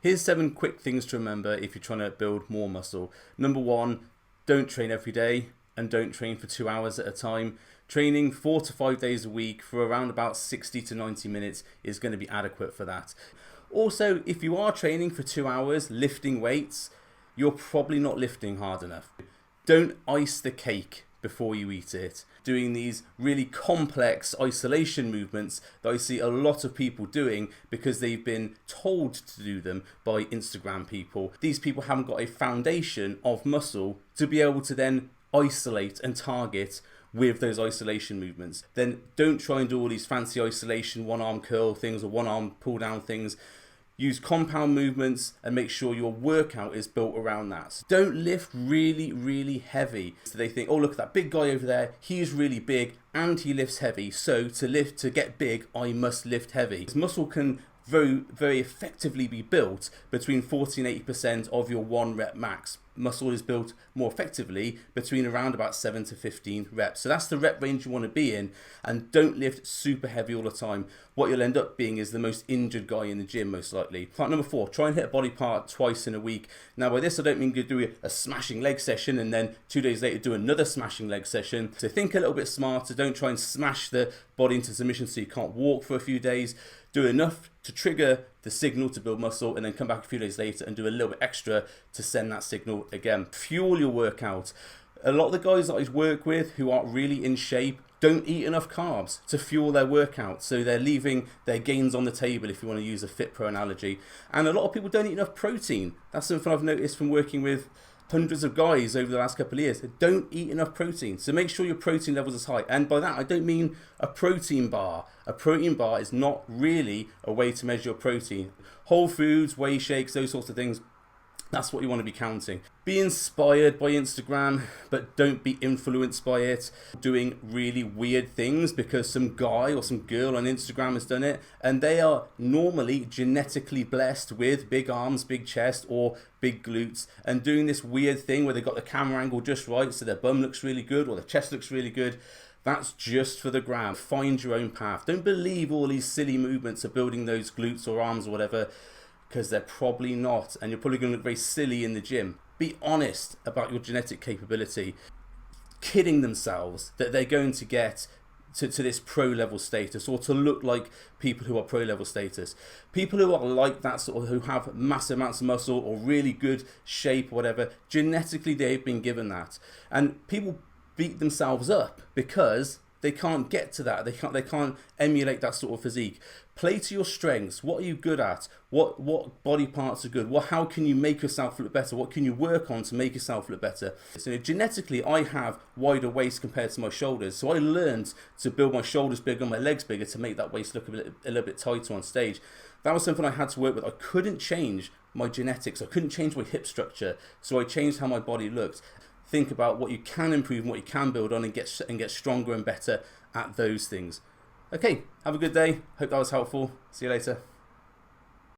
Here's 7 quick things to remember if you're trying to build more muscle. Number 1, don't train every day and don't train for 2 hours at a time. Training 4 to 5 days a week for around about 60 to 90 minutes is going to be adequate for that. Also, if you are training for 2 hours lifting weights, you're probably not lifting hard enough. Don't ice the cake before you eat it. Doing these really complex isolation movements that I see a lot of people doing because they've been told to do them by Instagram people. These people haven't got a foundation of muscle to be able to then isolate and target with those isolation movements. Then don't try and do all these fancy isolation one arm curl things or one arm pull down things. Use compound movements and make sure your workout is built around that. So don't lift really, really heavy. So they think, oh, look at that big guy over there. He's really big and he lifts heavy. So to get big, I must lift heavy. This muscle can very effectively be built between 40 and 80% of your 1 rep max. Muscle is built more effectively between around about 7 to 15 reps. So that's the rep range you want to be in, and don't lift super heavy all the time. What you'll end up being is the most injured guy in the gym, most likely. Part number 4, try and hit a body part twice in a week. Now by this I don't mean you do a smashing leg session and then 2 days later do another smashing leg session. So think a little bit smarter. Don't try and smash the body into submission so you can't walk for a few days. Do enough to trigger the signal to build muscle and then come back a few days later and do a little bit extra to send that signal again. Fuel your workout. A lot of the guys that I work with who aren't really in shape don't eat enough carbs to fuel their workout. So they're leaving their gains on the table, if you want to use a Fit Pro analogy. And a lot of people don't eat enough protein. That's something I've noticed from working with hundreds of guys over the last couple of years. They don't eat enough protein. So make sure your protein levels is high. And by that, I don't mean a protein bar. A protein bar is not really a way to measure your protein. Whole foods, whey shakes, those sorts of things, that's what you want to be counting. Be inspired by Instagram, but don't be influenced by it. Doing really weird things because some guy or some girl on Instagram has done it, and they are normally genetically blessed with big arms, big chest, or big glutes, and doing this weird thing where they got the camera angle just right so their bum looks really good or their chest looks really good. That's just for the gram. Find your own path. Don't believe all these silly movements of building those glutes or arms or whatever, because they're probably not, and you're probably going to look very silly in the gym. Be honest about your genetic capability. Kidding themselves that they're going to get to this pro level status or to look like people who are pro level status. People who are like that, sort of, who have massive amounts of muscle or really good shape or whatever, genetically they've been given that. And people beat themselves up because they can't get to that. They can't emulate that sort of physique. Play to your strengths. What are you good at? What body parts are good? How can you make yourself look better? What can you work on to make yourself look better? So genetically, I have wider waist compared to my shoulders. So I learned to build my shoulders bigger and my legs bigger to make that waist look a little bit tighter on stage. That was something I had to work with. I couldn't change my genetics. I couldn't change my hip structure. So I changed how my body looked. Think about what you can improve and what you can build on and get stronger and better at those things. Okay, have a good day. Hope that was helpful. See you later.